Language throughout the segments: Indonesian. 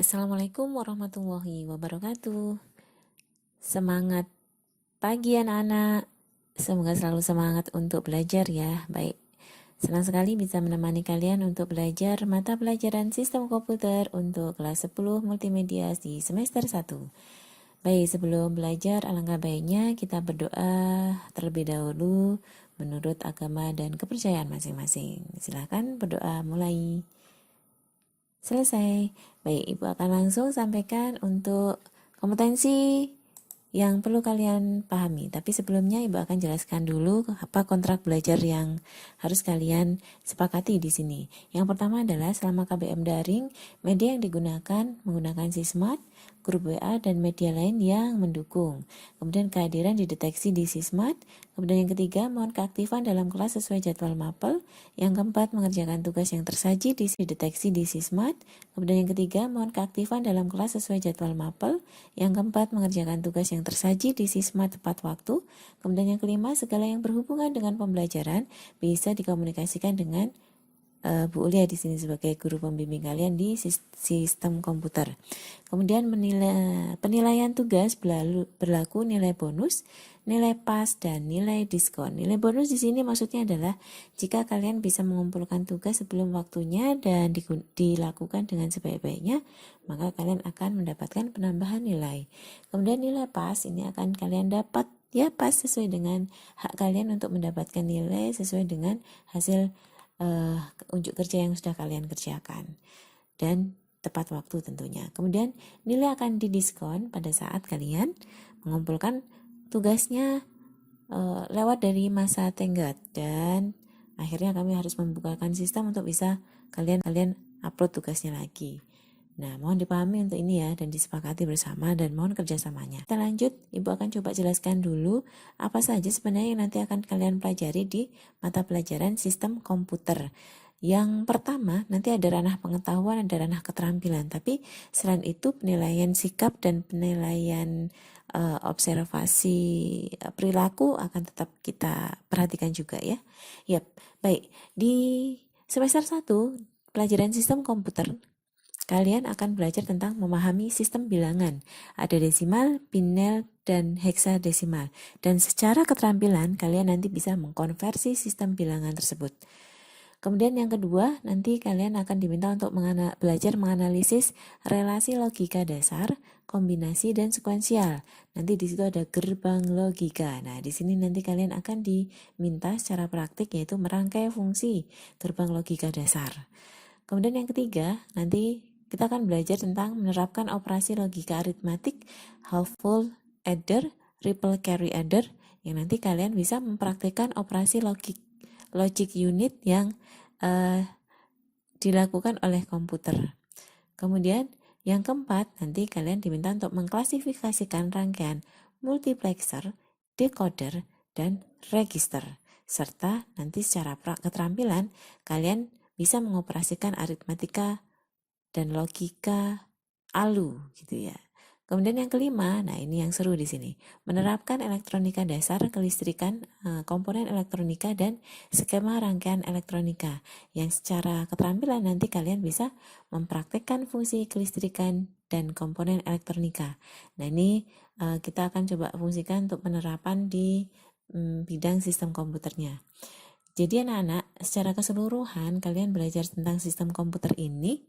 Assalamualaikum warahmatullahi wabarakatuh. Semangat pagi anak-anak. Semoga selalu semangat untuk belajar ya. Baik, senang sekali bisa menemani kalian untuk belajar mata pelajaran sistem komputer untuk kelas 10 multimedia di semester 1. Baik, sebelum belajar alangkah baiknya kita berdoa terlebih dahulu menurut agama dan kepercayaan masing-masing. Silakan berdoa mulai. Selesai. Baik, Ibu akan langsung sampaikan untuk kompetensi yang perlu kalian pahami. Tapi sebelumnya Ibu akan jelaskan dulu apa kontrak belajar yang harus kalian sepakati di sini. Yang pertama adalah selama KBM daring, media yang digunakan menggunakan Sismat, grup WA, dan media lain yang mendukung. Kemudian kehadiran dideteksi di Sismat. Kemudian yang ketiga, mohon keaktifan dalam kelas sesuai jadwal mapel. Yang keempat, mengerjakan tugas yang tersaji dideteksi di Sismat. Kemudian yang ketiga, mohon keaktifan dalam kelas sesuai jadwal mapel. Yang keempat, mengerjakan tugas yang tersaji di Sismat tepat waktu. Kemudian yang kelima, segala yang berhubungan dengan pembelajaran bisa dikomunikasikan dengan Bu Ulia di sini sebagai guru pembimbing kalian di sistem komputer. Kemudian penilaian tugas berlaku nilai bonus, nilai pas, dan nilai diskon. Nilai bonus di sini maksudnya adalah jika kalian bisa mengumpulkan tugas sebelum waktunya dan dilakukan dengan sebaik-baiknya, maka kalian akan mendapatkan penambahan nilai. Kemudian nilai pas ini akan kalian dapat ya pas sesuai dengan hak kalian untuk mendapatkan nilai sesuai dengan hasil unjuk kerja yang sudah kalian kerjakan dan tepat waktu tentunya. Kemudian nilai akan didiskon pada saat kalian mengumpulkan tugasnya lewat dari masa tenggat dan akhirnya kami harus membukakan sistem untuk bisa kalian upload tugasnya lagi. Nah, mohon dipahami untuk ini ya dan disepakati bersama dan mohon kerjasamanya. Kita lanjut, Ibu akan coba jelaskan dulu apa saja sebenarnya yang nanti akan kalian pelajari di mata pelajaran sistem komputer. Yang pertama, nanti ada ranah pengetahuan, ada ranah keterampilan. Tapi selain itu penilaian sikap dan penilaian observasi perilaku akan tetap kita perhatikan juga ya. Yap, baik. Di semester 1, pelajaran sistem komputer, kalian akan belajar tentang memahami sistem bilangan. Ada desimal, binel, dan heksadesimal. Dan secara keterampilan, kalian nanti bisa mengkonversi sistem bilangan tersebut. Kemudian yang kedua, nanti kalian akan diminta untuk belajar menganalisis relasi logika dasar, kombinasi, dan sekuensial. Nanti di situ ada gerbang logika. Nah, di sini nanti kalian akan diminta secara praktik yaitu merangkai fungsi gerbang logika dasar. Kemudian yang ketiga, nanti kita akan belajar tentang menerapkan operasi logika aritmatik, half full adder, ripple carry adder, yang nanti kalian bisa mempraktikkan operasi logic unit yang dilakukan oleh komputer. Kemudian yang keempat, nanti kalian diminta untuk mengklasifikasikan rangkaian multiplexer, decoder, dan register. Serta nanti secara keterampilan kalian bisa mengoperasikan aritmatika dan logika ALU gitu ya. Kemudian yang kelima, nah ini yang seru di sini, menerapkan elektronika dasar, kelistrikan, komponen elektronika, dan skema rangkaian elektronika yang secara keterampilan nanti kalian bisa mempraktekkan fungsi kelistrikan dan komponen elektronika. Nah ini kita akan coba fungsikan untuk penerapan di bidang sistem komputernya. Jadi anak-anak, secara keseluruhan kalian belajar tentang sistem komputer ini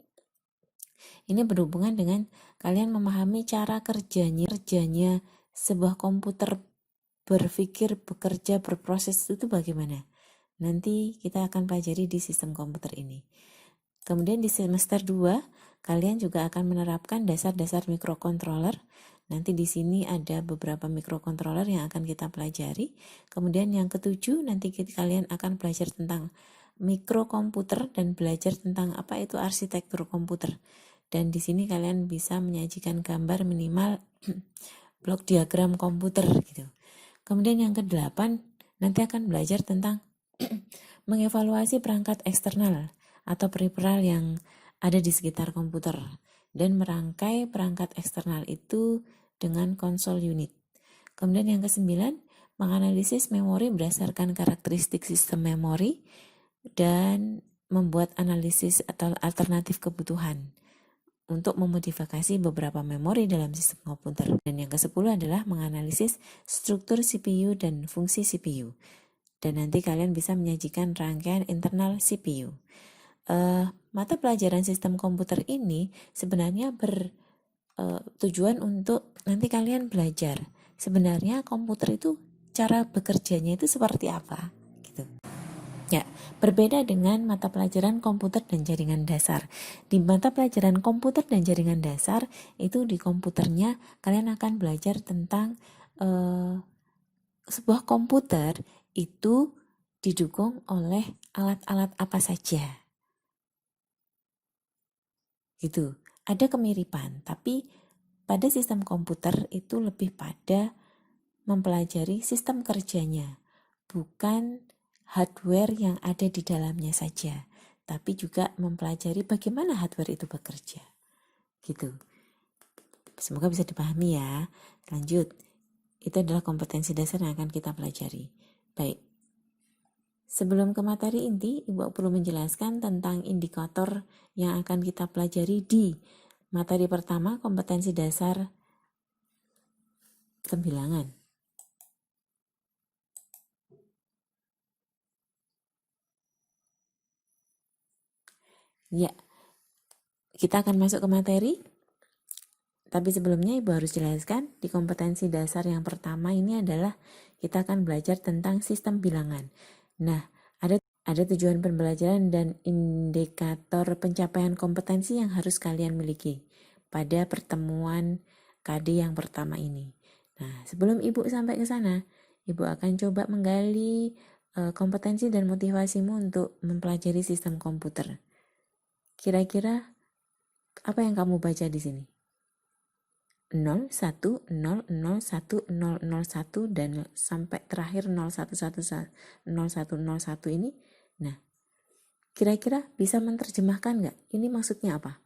berhubungan dengan kalian memahami cara kerjanya sebuah komputer berpikir, bekerja, berproses itu bagaimana. Nanti kita akan pelajari di sistem komputer ini. Kemudian di semester 2, kalian juga akan menerapkan dasar-dasar mikrokontroler. Nanti di sini ada beberapa mikrokontroler yang akan kita pelajari. Kemudian yang ketujuh, nanti kalian akan belajar tentang mikrokomputer dan belajar tentang apa itu arsitektur komputer. Dan di sini kalian bisa menyajikan gambar minimal blok diagram komputer gitu. Kemudian yang ke-8 nanti akan belajar tentang mengevaluasi perangkat eksternal atau periperal yang ada di sekitar komputer dan merangkai perangkat eksternal itu dengan konsol unit. Kemudian yang ke-9, menganalisis memori berdasarkan karakteristik sistem memori dan membuat analisis atau alternatif kebutuhan untuk memodifikasi beberapa memori dalam sistem komputer. Dan yang ke-10 adalah menganalisis struktur CPU dan fungsi CPU. Dan nanti kalian bisa menyajikan rangkaian internal CPU. Mata pelajaran sistem komputer ini sebenarnya bertujuan untuk nanti kalian belajar sebenarnya komputer itu cara bekerjanya itu seperti apa gitu. Ya, berbeda dengan mata pelajaran komputer dan jaringan dasar. Di mata pelajaran komputer dan jaringan dasar, itu di komputernya kalian akan belajar tentang sebuah komputer itu didukung oleh alat-alat apa saja. Gitu. Ada kemiripan, tapi pada sistem komputer itu lebih pada mempelajari sistem kerjanya, bukan hardware yang ada di dalamnya saja, tapi juga mempelajari bagaimana hardware itu bekerja. Gitu. Semoga bisa dipahami ya. Lanjut. Itu adalah kompetensi dasar yang akan kita pelajari. Baik. Sebelum ke materi inti, Ibu perlu menjelaskan tentang indikator yang akan kita pelajari di materi pertama, kompetensi dasar bilangan. Ya, kita akan masuk ke materi. Tapi sebelumnya Ibu harus jelaskan di kompetensi dasar yang pertama ini adalah kita akan belajar tentang sistem bilangan. Nah, ada tujuan pembelajaran dan indikator pencapaian kompetensi yang harus kalian miliki pada pertemuan KD yang pertama ini. Nah, sebelum Ibu sampai ke sana, Ibu akan coba menggali kompetensi dan motivasimu untuk mempelajari sistem komputer. Kira-kira apa yang kamu baca di sini? 0, 1, 0, 0, 1, 0, 0, 1 dan sampai terakhir 0, 1, 1, 0, 1, 0, 1 ini. Nah, kira-kira bisa menerjemahkan nggak? Ini maksudnya apa?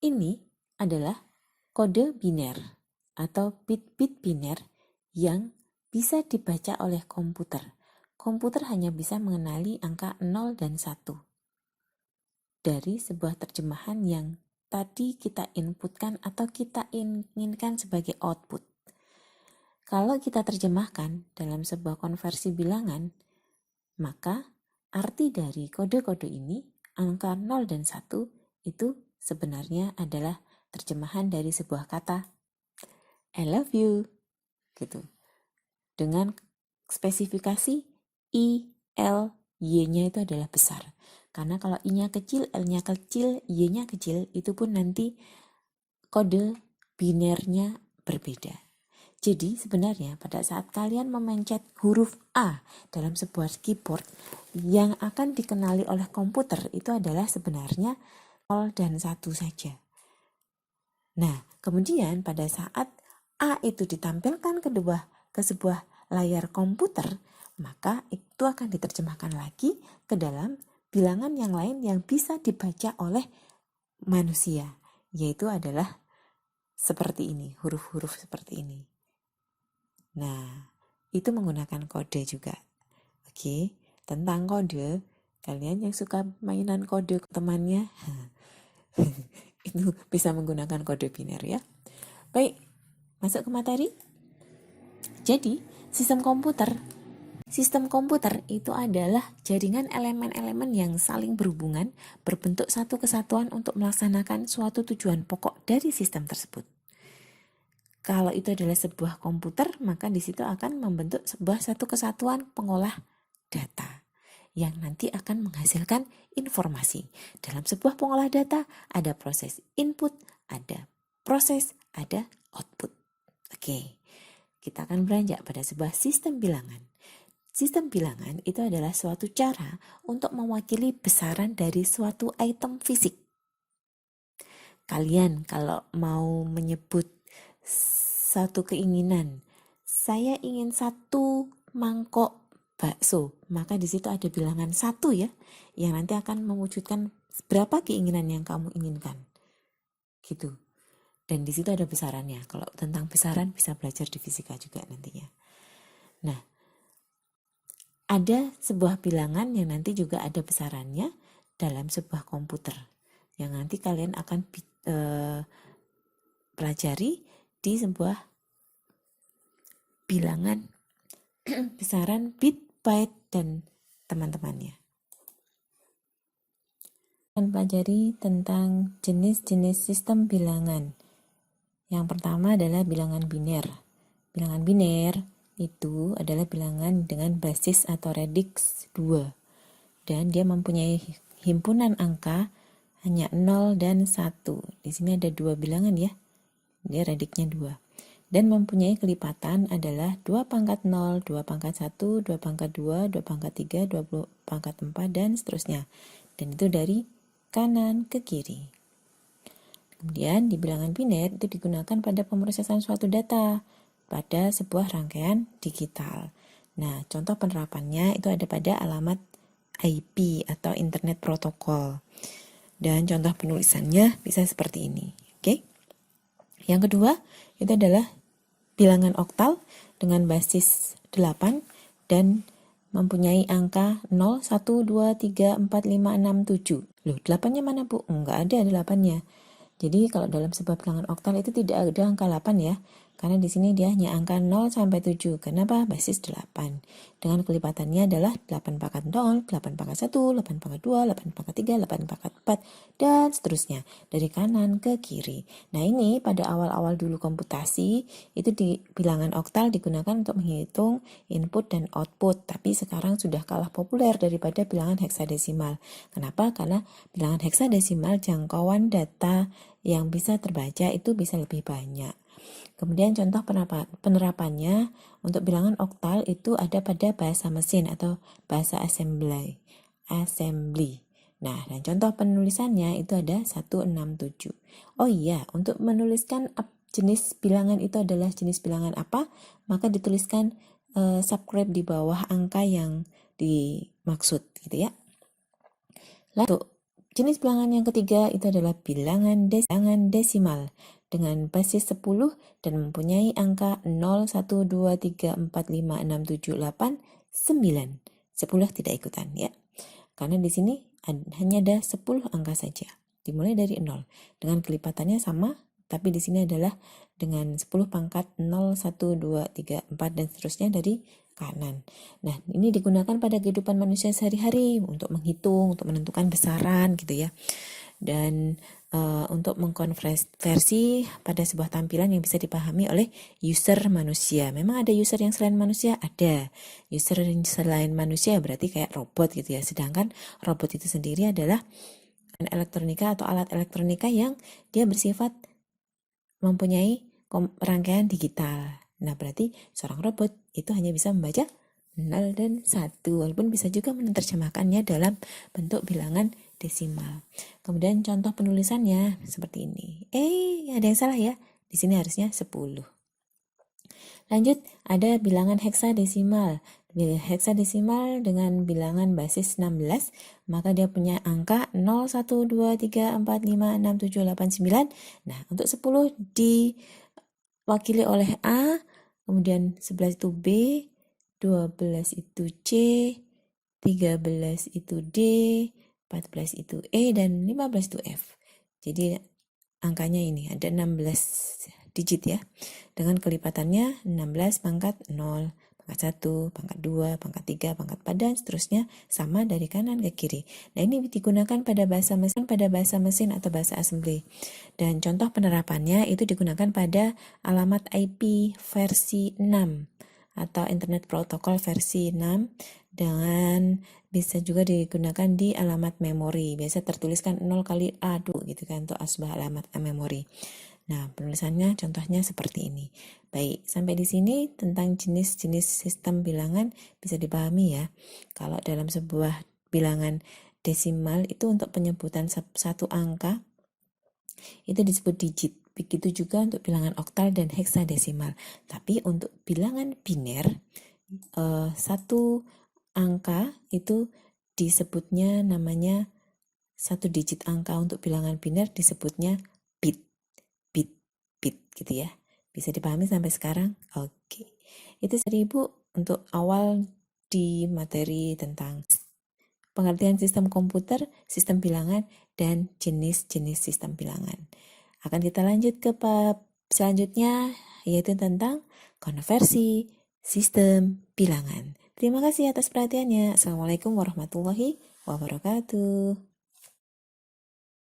Ini adalah kode biner atau bit-bit biner yang bisa dibaca oleh komputer. Komputer hanya bisa mengenali angka 0 dan 1 dari sebuah terjemahan yang tadi kita inputkan atau kita inginkan sebagai output. Kalau kita terjemahkan dalam sebuah konversi bilangan, maka arti dari kode-kode ini, angka 0 dan 1, itu sebenarnya adalah terjemahan dari sebuah kata I love you, gitu. Dengan spesifikasi I, L, Y-nya itu adalah besar. Karena kalau I-nya kecil, L-nya kecil, Y-nya kecil, itu pun nanti kode binernya berbeda. Jadi sebenarnya pada saat kalian memencet huruf A dalam sebuah keyboard, yang akan dikenali oleh komputer itu adalah sebenarnya 0 dan 1 saja. Nah, kemudian pada saat A itu ditampilkan ke sebuah layar komputer, maka itu akan diterjemahkan lagi ke dalam bilangan yang lain yang bisa dibaca oleh manusia, yaitu adalah seperti ini, huruf-huruf seperti ini. Nah, itu menggunakan kode juga. Oke, tentang kode, kalian yang suka mainan kode ke temannya, itu bisa menggunakan kode biner ya. Baik, masuk ke materi. Jadi, sistem komputer itu adalah jaringan elemen-elemen yang saling berhubungan, berbentuk satu kesatuan untuk melaksanakan suatu tujuan pokok dari sistem tersebut. Kalau itu adalah sebuah komputer, maka di situ akan membentuk sebuah satu kesatuan pengolah data yang nanti akan menghasilkan informasi. Dalam sebuah pengolah data ada proses input, ada proses, ada output. Oke, kita akan beranjak pada sebuah sistem bilangan. Sistem bilangan itu adalah suatu cara untuk mewakili besaran dari suatu item fisik. Kalian kalau mau menyebut satu keinginan, saya ingin 1 mangkok bakso, maka di situ ada bilangan 1 ya, yang nanti akan mewujudkan berapa keinginan yang kamu inginkan. Gitu. Dan di situ ada besarannya. Kalau tentang besaran bisa belajar di fisika juga nantinya. Nah, ada sebuah bilangan yang nanti juga ada besarannya dalam sebuah komputer. yang nanti kalian akan pelajari di sebuah bilangan besaran bit, byte, dan teman-temannya. Akan pelajari tentang jenis-jenis sistem bilangan. Yang pertama adalah bilangan biner. Bilangan biner itu adalah bilangan dengan basis atau radix 2. Dan dia mempunyai himpunan angka hanya 0 dan 1. Di sini ada 2 bilangan ya. Dia radixnya 2. Dan mempunyai kelipatan adalah 2 pangkat 0, 2 pangkat 1, 2 pangkat 2, 2 pangkat 3, 2 pangkat 4, dan seterusnya. Dan itu dari kanan ke kiri. Kemudian di bilangan biner itu digunakan pada pemrosesan suatu data pada sebuah rangkaian digital. Nah, contoh penerapannya itu ada pada alamat IP atau Internet Protocol. Dan contoh penulisannya bisa seperti ini. Oke. Yang kedua, itu adalah bilangan oktal dengan basis 8 dan mempunyai angka 0, 1, 2, 3, 4, 5, 6, 7. Loh, 8-nya mana, Bu? Enggak ada 8-nya. Jadi kalau dalam sebuah bilangan oktal itu tidak ada angka 8 ya. Karena di sini dia hanya angka 0 sampai 7. Kenapa? Basis 8. Dengan kelipatannya adalah 8 pangkat 0, 8 pangkat 1, 8 pangkat 2, 8 pangkat 3, 8 pangkat 4, dan seterusnya. Dari kanan ke kiri. Nah ini pada awal-awal dulu komputasi, itu di bilangan oktal digunakan untuk menghitung input dan output. Tapi sekarang sudah kalah populer daripada bilangan heksadesimal. Kenapa? Karena bilangan heksadesimal jangkauan data yang bisa terbaca itu bisa lebih banyak. Kemudian contoh penerapannya untuk bilangan oktal itu ada pada bahasa mesin atau bahasa assembly. Nah, dan contoh penulisannya itu ada 167. Oh iya, untuk menuliskan jenis bilangan itu adalah jenis bilangan apa, maka dituliskan subscribe di bawah angka yang dimaksud gitu ya. Lalu jenis bilangan yang ketiga itu adalah bilangan desimal dengan basis 10 dan mempunyai angka 0, 1, 2, 3, 4, 5, 6, 7, 8, 9. 10 tidak ikutan ya. Karena di sini hanya ada 10 angka saja. Dimulai dari 0. Dengan kelipatannya sama, tapi di sini adalah dengan 10 pangkat 0, 1, 2, 3, 4, dan seterusnya dari kanan. Nah, ini digunakan pada kehidupan manusia sehari-hari untuk menghitung, untuk menentukan besaran gitu ya. Dan untuk mengkonversi pada sebuah tampilan yang bisa dipahami oleh user manusia. Memang ada user yang selain manusia? Ada. User yang selain manusia berarti kayak robot gitu ya. Sedangkan robot itu sendiri adalah elektronika atau alat elektronika yang dia bersifat mempunyai rangkaian digital. Nah, berarti seorang robot itu hanya bisa membaca 0 dan 1, walaupun bisa juga menerjemahkannya dalam bentuk bilangan desimal. Kemudian contoh penulisannya seperti ini. Ada yang salah ya. Di sini harusnya 10. Lanjut, ada bilangan heksadesimal. Heksadesimal dengan bilangan basis 16, maka dia punya angka 0, 1, 2, 3, 4, 5, 6, 7, 8, 9. Nah, untuk 10 diwakili oleh A, kemudian 11 itu B, 12 itu C, 13 itu D, 14 itu E, dan 15 itu F. Jadi angkanya ini ada 16 digit ya. Dengan kelipatannya 16 pangkat 0, pangkat 1, pangkat 2, pangkat 3, pangkat 4, dan seterusnya sama dari kanan ke kiri. Nah, ini digunakan pada bahasa mesin atau bahasa assembly. Dan contoh penerapannya itu digunakan pada alamat IP versi 6 atau Internet Protocol versi 6, dengan bisa juga digunakan di alamat memori. Biasa tertuliskan 0 kali A2 gitu kan untuk sebuah alamat memori. Nah, penulisannya contohnya seperti ini. Baik, sampai di sini tentang jenis-jenis sistem bilangan bisa dipahami ya. Kalau dalam sebuah bilangan desimal itu untuk penyebutan satu angka itu disebut digit. Begitu juga untuk bilangan oktal dan heksadesimal. Tapi untuk bilangan biner, satu angka itu disebutnya namanya satu digit angka. Untuk bilangan biner disebutnya bit gitu ya. Bisa dipahami sampai sekarang? Oke. Itu dari Ibu untuk awal di materi tentang pengertian sistem komputer, sistem bilangan, dan jenis-jenis sistem bilangan. Akan kita lanjut ke bab selanjutnya, yaitu tentang konversi sistem bilangan. Terima kasih atas perhatiannya. Assalamualaikum warahmatullahi wabarakatuh.